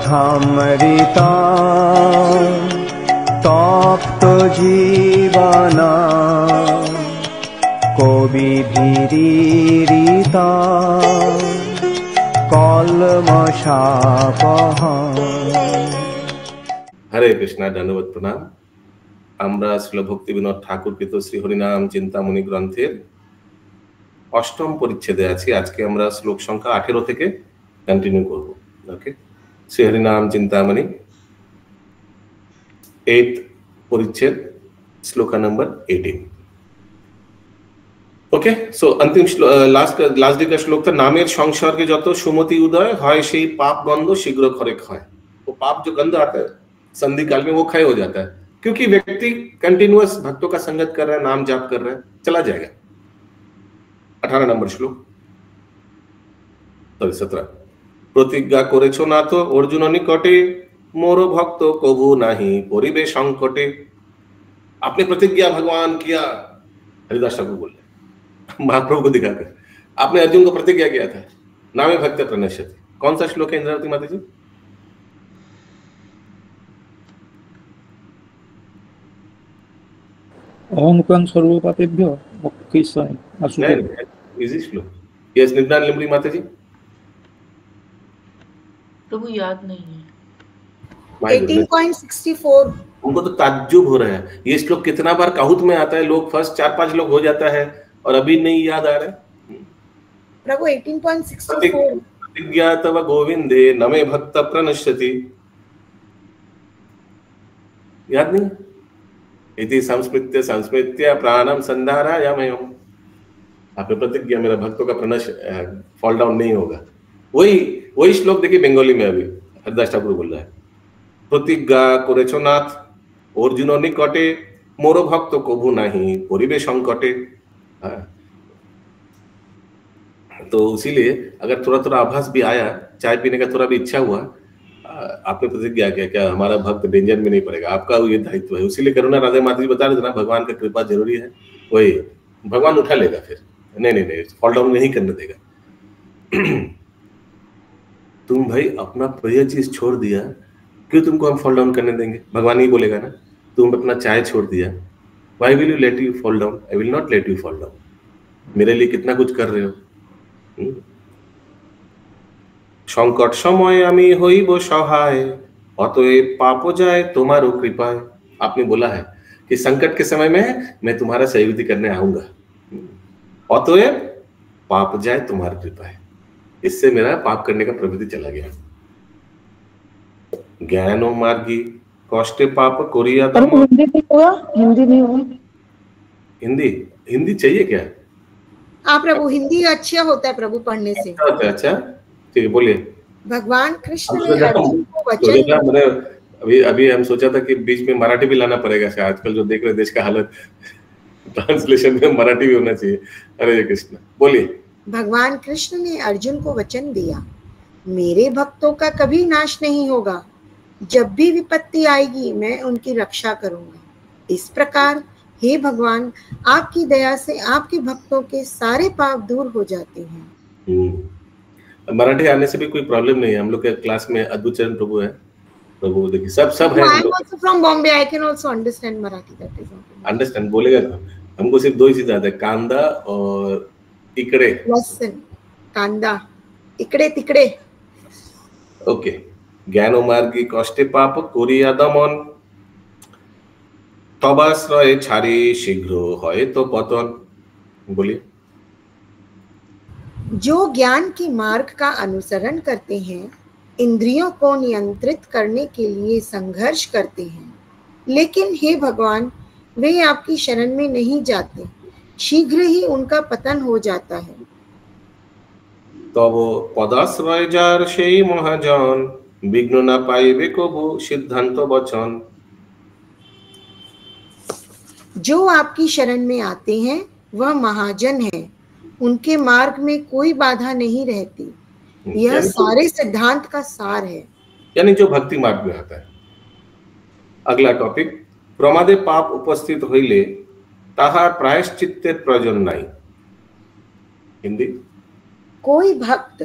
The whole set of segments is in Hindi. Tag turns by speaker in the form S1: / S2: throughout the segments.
S1: কথামৃতা তপ্ত জীবনা কবি ভিরিতা কলমশাপহ।
S2: হরে কৃষ্ণ, ধন্যবাদ, প্রণাম। আমরা শ্রীল ভক্তি বিনোদ ঠাকুর কৃত শ্রী হরিনাম চিন্তামণি গ্রন্থের অষ্টম পরিচ্ছেদে আছি। আজকে আমরা শ্লোক সংখ্যা 18 থেকে কন্টিনিউ করব। ওকে, শ্রী হরিনাম চিন্তামণি 8th परिच्छेद श्लोक नंबर 18। ओके, सो अंतिम लास्ट डे का श्लोक था, नामेर संसर्गे যত सुमति उदय হয় সেই पाप गंध शीघ्र खरे क्षय। वो पाप जो गंध आता है संधि काल में वो क्षय हो जाता है, क्योंकि व्यक्ति कंटिन्यूअस भक्तों का संगत कर रहा है, नाम जाप कर रहा है, चला जाएगा। 18 नंबर श्लोक, 17। प्रतिज्ञा करेছো না তো अर्जुन निकटे मोर भक्त कबू नहीं परिबे संकटे। आपने प्रतिज्ञा भगवान किया, हरिदास ठाकुर बोल रहे महाप्रभु को दिखाकर, आपने अर्जुन को प्रतिज्ञा किया था, नामे भक्त प्रणश्यति। कौन सा श्लोक है इंद्रावती माता जी?
S3: अहंमुखं सर्वपापेभ्यो मोक्षयिष्यामि।
S2: इजी श्लोक। यस, निदान लिम्बली माता जी।
S4: प्रभु याद नहीं है।
S5: 18.64।
S2: उनको तो ताज्जुब हो रहा है, ये श्लोक कितना बार काहुत में आता है, लोग फर्स्ट 4-5 लोग हो जाता है और अभी नहीं याद आ रहा है।
S5: प्रभु 18.64।
S2: प्रतिज्ञा तव गोविंदे नमे भक्त प्रणश्यति। याद नहीं? इति संस्मृत्य प्राणम संधारयाम्यहम्। आपने प्रतिज्ञा मेरा भक्तों का प्रणश फॉल डाउन नहीं होगा। वही श्लोक देखिए बंगाली में अभी हरिदास ठाकुर बोल रहा है, प्रतिज्ञा करेছো नाथ अर्जुन निकटे मोर भक्त कबू नहीं परिबे संकटे। तो इसीलिए अगर थोड़ा थोड़ा आभास भी आया, चाय पीने का थोड़ा भी इच्छा हुआ, आपने प्रतिज्ञा किया क्या हमारा भक्त डेंजर में नहीं पड़ेगा, आपका ये दायित्व है। इसीलिए करुणा राधे माता जी बता रहे थे ना, भगवान का कृपा जरूरी है, वही भगवान उठा लेगा, फिर नहीं फॉल डाउन नहीं करने देगा। तुम भाई अपना प्रिय चीज छोड़ दिया, क्यों तुमको हम फॉल डाउन करने देंगे? भगवान ही बोलेगा ना, तुम अपना चाय छोड़ दिया, why will you let you fall down? I will not let you fall down. मेरे लिए कितना कुछ कर रहे हो। संकट समय आमी हईब सहाय अतएव पाप जाए तुम्हारो कृपाय। आपने बोला है कि संकट के समय में मैं तुम्हारा सहयोगी करने आऊंगा, अतएव पाप जाए तुम्हारी कृपाय। इससे मेरा पाप करने का प्रवृत्ति चला गया। ज्ञान मार्गी कष्टे पाप कोरिया।
S5: हिंदी नहीं हुआ, हिंदी नहीं हुआ।
S2: हिंदी चाहिए क्या?
S5: हाँ प्रभु, हिंदी अच्छा होता है प्रभु पढ़ने से।
S2: अच्छा, ठीक है, बोलिए।
S5: भगवान कृष्ण ने अर्जुन को वचन,
S2: अभी हम सोचा था कि बीच में मराठी भी लाना पड़ेगा। आजकल जो देख रहे देश का हालत, ट्रांसलेशन में मराठी भी होना चाहिए। हरे कृष्ण, बोलिए।
S5: भगवान कृष्ण ने अर्जुन को वचन दिया, मेरे भक्तों का कभी नाश नहीं होगा, जब भी विपत्ति आएगी मैं उनकी रक्षा करूंगा। इस प्रकार हे भगवान, आपकी दया से आपके भक्तों के सारे पाप दूर हो जाते हैं।
S2: मराठी आने से भी कोई प्रॉब्लम नहीं है। हम लोग के क्लास में अद्भुत चरण प्रभु है, प्रभु देखिए सब है।
S5: I am also from Bombay, I can also understand Marathi, that is not
S2: understand बोलेगा ना। हमको सिर्फ दो ही चीज आते हैं, कांदा और इकडे।
S5: लसन, कांदा, इकडे तिकडे।
S2: ओके, ज्ञान मार्गी कष्टे पाप कोरिया दमन तबाश्रय छाड़ी शीघ्र है तो पतन। बोलिए।
S5: जो ज्ञान के मार्ग का अनुसरण करते हैं, इंद्रियों को नियंत्रित करने के लिए संघर्ष करते हैं, लेकिन हे भगवान वे आपकी शरण में नहीं जाते, शीघ्र ही उनका पतन हो जाता है।
S2: तब पदाश्रय जार সেই মহাজন বিঘ্ন না পাইবে কবু সিদ্ধান্ত বচন।
S5: जो आपकी शरण में आते हैं वह महाजन है, उनके मार्ग में कोई बाधा नहीं रहती। यह सारे सिद्धांत का सार है।
S2: यानी जो भक्ति मार्ग में आता है। अगला टॉपिक, प्रमादे पाप उपस्थित হইলে তাহার प्रायश्चित्तेर प्रयोजन নাই। हिंदी।
S5: कोई भक्त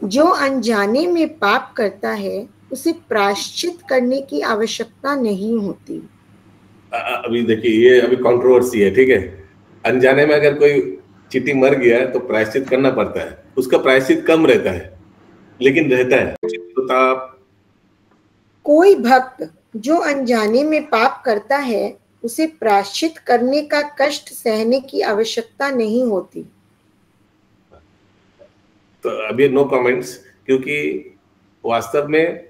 S5: जो अनजाने में पाप करता है उसे प्रायश्चित करने की आवश्यकता नहीं होती।
S2: अभी देखिए, ये अभी कंट्रोवर्सी है, ठीक है। अनजाने में अगर कोई चींटी मर गया है तो प्रायश्चित करना पड़ता है, उसका प्रायश्चित कम रहता है लेकिन रहता है। तो आप
S5: कोई भक्त जो अनजाने में पाप करता है उसे प्रायश्चित करने का कष्ट सहने की आवश्यकता नहीं होती।
S2: तो अभी नो कमेंट्स, क्योंकि वास्तव में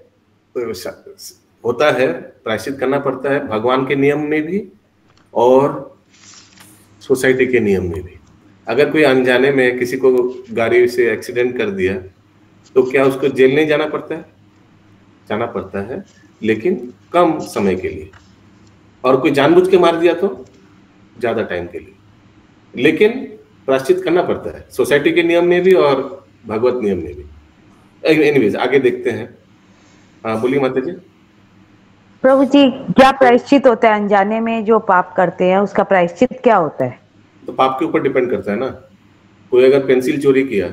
S2: होता है, प्रायश्चित करना पड़ता है भगवान के नियम में भी और सोसाइटी के नियम में भी। अगर कोई अनजाने में किसी को गाड़ी से एक्सीडेंट कर दिया तो क्या उसको जेल नहीं जाना पड़ता है? जाना पड़ता है, लेकिन कम समय के लिए। और कोई जानबूझ के मार दिया तो ज्यादा टाइम के लिए, लेकिन प्रायश्चित करना पड़ता है सोसाइटी के नियम में भी और भगवत नियम में भी। एनीवेज, आगे देखते हैं। हाँ बोलिए माता जी।
S6: प्रभु जी, क्या प्रायश्चित होता है अनजाने में जो पाप करते हैं, उसका प्रायश्चित क्या होता है?
S2: तो पाप के ऊपर डिपेंड करता है ना। कोई अगर पेंसिल चोरी किया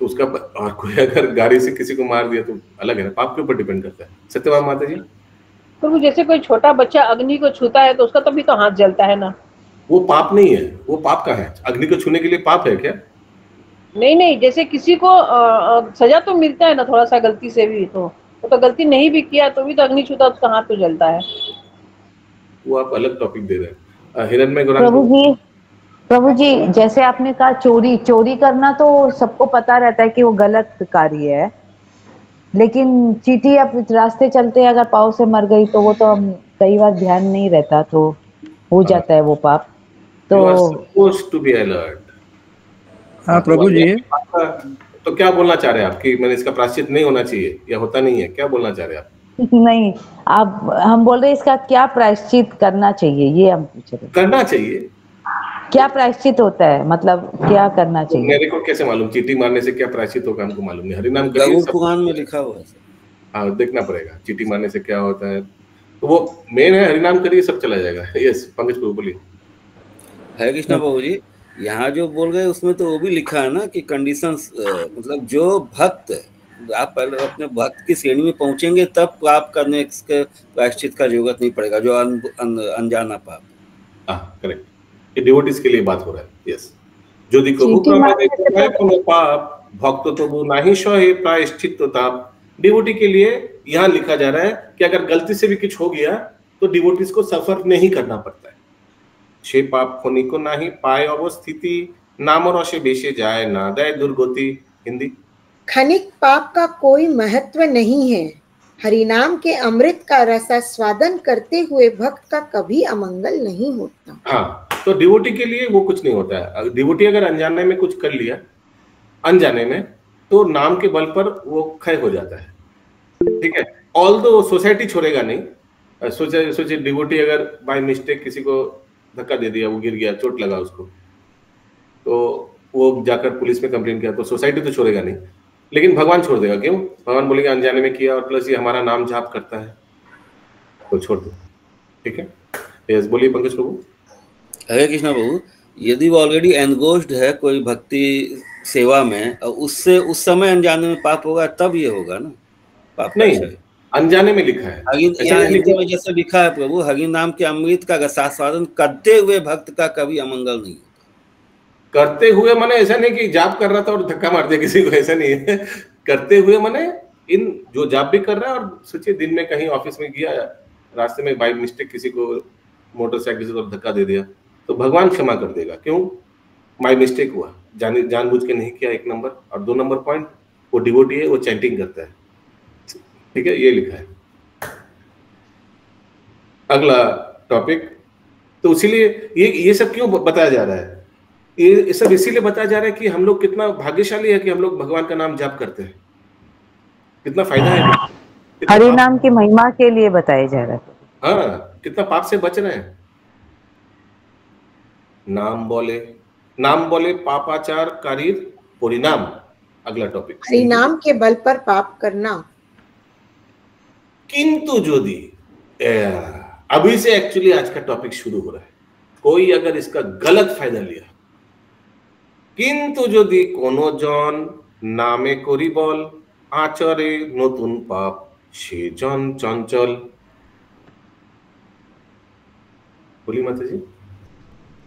S2: तो उसका, और कोई अगर गाड़ी से किसी को मार दिया तो अलग है ना, पाप के ऊपर डिपेंड करता है। सत्यवान माता जी।
S7: प्रभु जैसे कोई छोटा बच्चा अग्नि को छूता है तो उसका तभी तो हाथ जलता है ना। वो
S2: पाप नहीं है, वो पाप का है। अग्नि को छूने के लिए पाप है क्या?
S7: नहीं, जैसे किसी को सजा तो मिलता है ना थोड़ा सा गलती से भी, तो गलती नहीं भी किया तो भी तो अग्नि छूता उसका हाथ तो जलता है।
S2: वो आप अलग टॉपिक दे रहे हैं। हिरण्मय
S6: प्रभु जी जैसे आपने कहा चोरी करना तो सबको पता रहता है कि वो गलत कार्य है, लेकिन चींटी अब रास्ते चलते अगर पाँव से मर गई तो वो तो हम कई बार ध्यान नहीं रहता तो हो जाता है वो पाप। तो
S3: हाँ प्रभु जी,
S2: तो क्या बोलना चाह रहे हैं आप कि मैंने इसका प्रायश्चित नहीं होना चाहिए या होता नहीं है? क्या बोलना चाह रहे हैं आप?
S6: नहीं, आप हम बोल रहे हैं इसका क्या प्रायश्चित करना चाहिए, ये हम पूछ रहे हैं।
S2: करना चाहिए।
S6: क्या प्रायश्चित होता है, मतलब क्या करना चाहिए?
S2: मेरे को कैसे मालूम चींटी मारने से क्या प्रायश्चित होगा? हमको मालूम नहीं। हरिनाम
S8: कुरान में लिखा हुआ है।
S2: हाँ, देखना पड़ेगा चींटी मारने से क्या होता है। तो वो मेन है, हरिनाम करिए सब चला जाएगा। यस पंकज प्रभु बोलिए।
S8: हरे कृष्णा बाबू जी, यहाँ जो बोल गए उसमें तो वो भी लिखा है ना कि कंडीशंस, मतलब जो भक्त, आप पहले अपने भक्त की श्रेणी में पहुंचेंगे तब पाप करने के प्रायश्चित का जरूरत नहीं पड़ेगा, जो अनजाना पाप।
S2: करेक्ट, ये डिवोटीज के लिए बात हो रहा है। यस, जो दिखो पाप भक्त तो वो नहीं सहे प्रायश्चित तो ताप। डिवोटी के लिए यहाँ लिखा जा रहा है कि अगर गलती से भी कुछ हो गया तो डिवोटीज को सफर नहीं करना पड़ता है। छे पाप खोनी को नहीं पाए अवस्थिति, नाम रसे बेशे जाए ना दय दुर्गति। हिंदी।
S5: खनिक पाप का कोई महत्व नहीं है। हरिनाम के अमृत का रसास्वादन करते हुए भक्त का कभी अमंगल नहीं होता।
S2: हाँ, तो डिवोटी के लिए वो कुछ नहीं होता है। डिवोटी अगर अनजाने में कुछ कर लिया, अनजाने में, तो नाम के बल पर वो क्षय हो जाता है। ठीक है, ऑल्दो सोसाइटी छोड़ेगा नहीं। सोचे डिवोटी अगर बाय मिस्टेक किसी को धक्का दे दिया, वो गिर गया, चोट लगा उसको, तो वो जाकर पुलिस में कंप्लेन किया तो सोसाइटी तो छोड़ेगा नहीं, लेकिन भगवान छोड़ देगा। क्यों? भगवान बोलेंगे अनजाने में किया और प्लस ये हमारा नाम जाप करता है तो छोड़ दो। ठीक है, यस बोलिए पंकज प्रभु।
S8: हरे कृष्णा प्रभु, यदि वो ऑलरेडी एनगोज्ड है कोई भक्ति सेवा में और उससे उस समय अनजाने में पाप होगा तब ये होगा ना पाप।
S2: नहीं, अनजाने में लिखा है।
S8: हिंदी में जैसे लिखा है प्रभु, हरि नाम के अमृत का रसास्वादन करते हुए भक्त का कभी अमंगल नहीं।
S2: करते हुए माने ऐसा नहीं कि जाप कर रहा था और धक्का मार दिया किसी को, ऐसा नहीं है। करते हुए माने इन जो जाप भी कर रहा है और सोचिए दिन में कहीं ऑफिस में गया, रास्ते में बाई मिस्टेक किसी को मोटरसाइकिल से धक्का दे दिया तो भगवान क्षमा कर देगा। क्यों? बाई मिस्टेक हुआ, जानबूझ के नहीं किया, एक नंबर। और 2 नंबर पॉइंट, वो डिवोटी है, वो चैंटिंग करता है। ठीक है, ये लिखा है। अगला टॉपिक, तो इसीलिए ये सब क्यों बताया जा रहा है? ये सब इसीलिए बताया जा रहा है कि हम लोग कितना भाग्यशाली है कि हम लोग भगवान का नाम जाप करते हैं। कितना फायदा है,
S6: हरि नाम की महिमा के लिए बताया जा रहा है।
S2: हाँ, कितना पाप से बच रहे हैं। नाम बोले पापाचार कारीर परिणाम। अगला टॉपिक,
S5: हरिनाम के बल पर पाप करना।
S2: किंतु यदि, अभी से एक्चुअली आज का टॉपिक शुरू हो रहा है, कोई अगर इसका गलत फायदा लिया, किंतु यदि कोनो जन नामे करी बल आचरे नतून पाप से जन चंचल। बोली माता जी।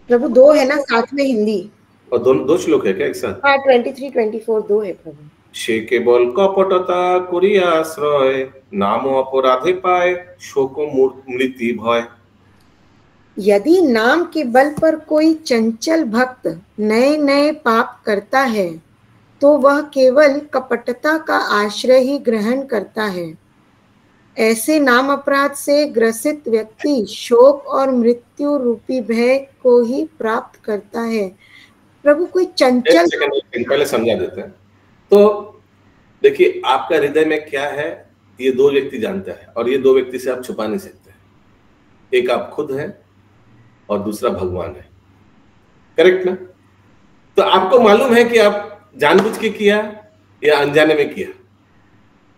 S5: प्रभु दो है ना साथ में हिंदी।
S2: और दो श्लोक है क्या एक साथ?
S5: हाँ 23-24 दो है प्रभु।
S2: সে কেবল কপটতা করিয়া আশ্রয় নাম অপরাধে পায় শোক মৃত্যু ভয়।
S5: यदि नाम के बल पर कोई चंचल भक्त नए नए पाप करता है तो वह केवल कपटता का आश्रय ही ग्रहण करता है। ऐसे नाम अपराध से ग्रसित व्यक्ति शोक और मृत्यु रूपी भय को ही प्राप्त करता है। प्रभु कोई चंचल,
S2: पहले समझा देते हैं। तो देखिए आपका हृदय में क्या है ये दो व्यक्ति जानता है, और ये दो व्यक्ति से आप छुपा नहीं सकते। एक आप खुद हैं और दूसरा भगवान है। करेक्ट ना? तो आपको मालूम है कि आप जानबूझ के किया या अनजाने में किया।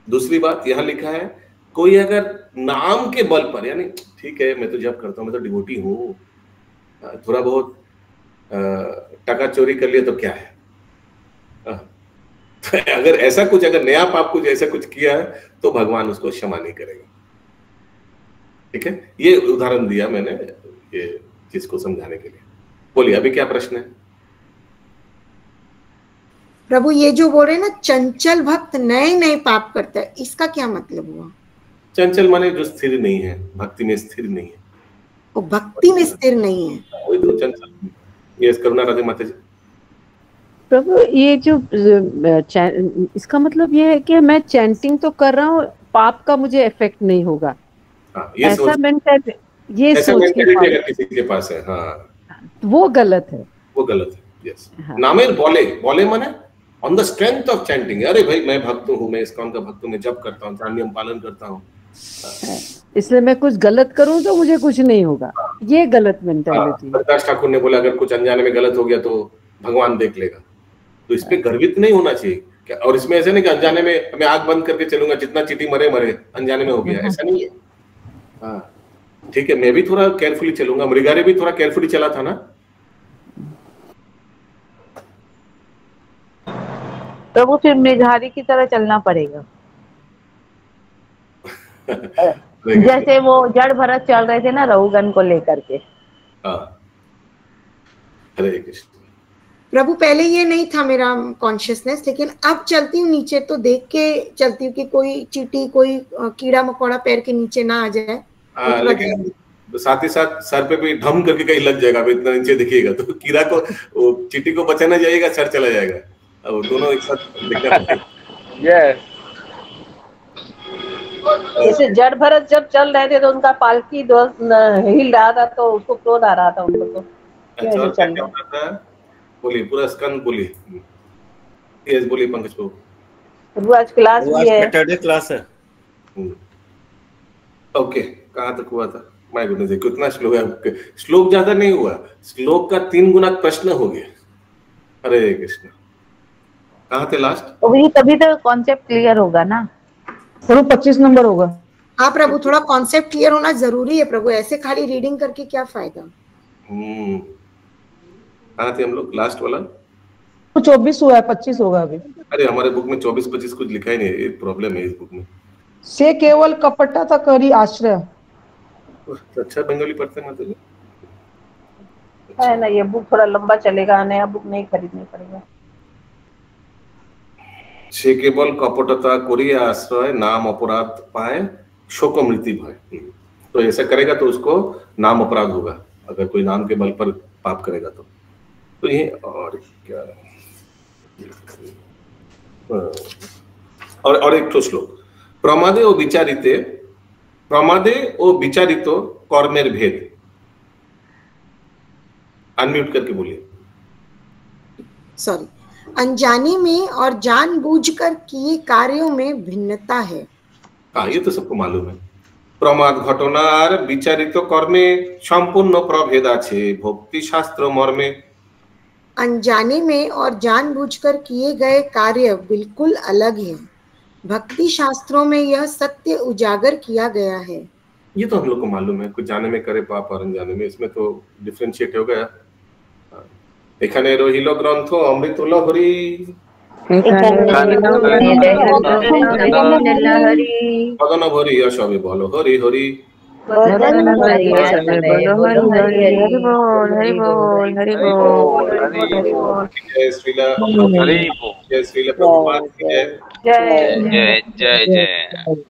S2: दूसरी बात यहां लिखा है, कोई अगर नाम के बल पर, यानी ठीक है मैं तो जब करता हूं, मैं तो डिवोटी हूं, थोड़ा बहुत टका चोरी कर लिया तो क्या है। तो अगर ऐसा कुछ, अगर नया पाप कुछ ऐसा कुछ किया है तो भगवान उसको क्षमा नहीं करेगा। ठीक है, ये उदाहरण दिया मैंने ये चीज को समझाने के लिए। बोलिए अभी क्या प्रश्न है?
S5: प्रभु ये जो बोल रहे हैं ना चंचल भक्त नए नए पाप करता है, इसका क्या मतलब हुआ?
S2: चंचल माने जो स्थिर नहीं है, भक्ति में स्थिर नहीं है।
S5: वो भक्ति में स्थिर नहीं है,
S2: वही तो चंचल। ये करुणा राधे माता जी।
S7: प्रभु ये जो इसका मतलब ये है कि मैं चैंटिंग तो कर रहा हूँ, पाप का मुझे इफेक्ट नहीं होगा।
S2: हाँ, ये
S7: ऐसा मेंटल, ये सोच
S2: अगर किसी के पास है, हाँ
S7: वो गलत है,
S2: वो गलत है। यस, नामेर बोले बोले माने on the strength of chanting. अरे भाई मैं भक्त हूँ, मैं इस्कॉन का भक्त हूँ, मैं जप करता हूँ, नियम पालन करता हूँ,
S7: इसलिए मैं कुछ गलत करूं तो मुझे कुछ नहीं होगा। ये गलत मेंटालिटी।
S2: प्रकाश ठाकुर ने बोला अगर कुछ अनजाने में गलत हो गया तो भगवान देख लेगा। तो इस पे गर्वित नहीं होना चाहिए। और इसमें ऐसा नहीं कि अनजाने में मैं आंख बंद करके चलूंगा, जितना चीटी मरे मरे, अनजाने में हो गया, ऐसा नहीं है। हाँ ठीक है, मैं भी थोड़ा केयरफुली चलूंगा। मृगारे भी थोड़ा केयरफुली चला था ना।
S6: प्रभु फिर मृगहारी की तरह चलना पड़ेगा। जैसे वो जड़ भरत चल रहे थे ना रहुगन को लेकर के।
S2: हरे कृष्ण।
S5: प्रभु पहले ये नहीं था मेरा कॉन्शियसनेस, लेकिन अब चलती हूँ नीचे तो देख के चलती हूँ कि कोई चींटी, कोई कीड़ा मकोड़ा पैर के नीचे ना आ जाए।
S2: लेकिन साथ ही साथ सर पे भी ढम करके कहीं लग जाएगा, इतना नीचे दिखेगा तो कीड़ा को, वो चींटी को बचाना जाएगा, सर चला जाएगा, और दोनों एक साथ दिक्कत।
S7: जैसे जड़ भरत जब चल रहे थे तो उनका पालकी हिल रहा था, तो उसको क्रोध आ रहा था उनको। तो
S2: अच्छा, चल रहा था। बोलिए पूरा स्कंद बोलिए। यस बोलिए पंकज बाबू।
S7: आज क्लास भी है,
S8: सैटरडे क्लास है।
S2: ओके, कहाँ तक हुआ था? माय गुडनेस, कितना श्लोक है? श्लोक ज्यादा नहीं हुआ, श्लोक का 3 गुना प्रश्न हो गया। हरे कृष्ण। कहाँ थे लास्ट?
S6: तभी तो कॉन्सेप्ट क्लियर होगा ना
S3: प्रभु। 25 नंबर होगा।
S5: हाँ प्रभु, थोड़ा कॉन्सेप्ट क्लियर होना जरूरी है प्रभु, ऐसे खाली रीडिंग करके क्या फायदा।
S2: कहाँ थे हम लोग? लास्ट वाला
S3: 24 हुआ है, 25 होगा अभी।
S2: अरे हमारे बुक में 24-25 कुछ लिखा ही नहीं है, एक प्रॉब्लम है इस बुक में।
S3: से केवल कपटता करी आश्रय।
S2: अच्छा बंगाली पढ़ते हैं मतलब
S7: है ना। ये बुक थोड़ा लंबा चलेगा, नया बुक नहीं खरीदना पड़ेगा।
S2: से केवल कपटता करिया आश्रय नाम अपराध पाए शोक मृत्यु भय। तो ऐसा करेगा तो उसको नाम अपराध होगा, अगर कोई नाम के बल पर पाप करेगा तो ये। और क्या, और एक तो श्लोक, प्रमादे ओ विचारितो कर्मेर भेद। अनम्यूट करके बोलिए।
S5: सॉरी। अनजाने में और जानबूझकर किए कार्यों में भिन्नता है।
S2: हाँ ये तो सबको मालूम है। प्रमाद घटनार विचारित कर्मे संपूर्ण प्रभेद आछे भक्ति शास्त्र मर्मे।
S5: अनजाने में और जानबूझकर किए गए कार्य बिल्कुल अलग है। भक्ति शास्त्रों में यह सत्य उजागर किया गया है।
S2: ये तो हम लोग को मालूम है, कुछ जाने में करे पाप और अनजाने में, इसमें तो डिफरेंशिएट हो गया। एखाने रहिल ग्रंथ अमृत लहरी মদন ভরি সবে বলো হরি হরি जय श्रीला जय श्रीला प्रभुपाद की जय
S9: जय जय जय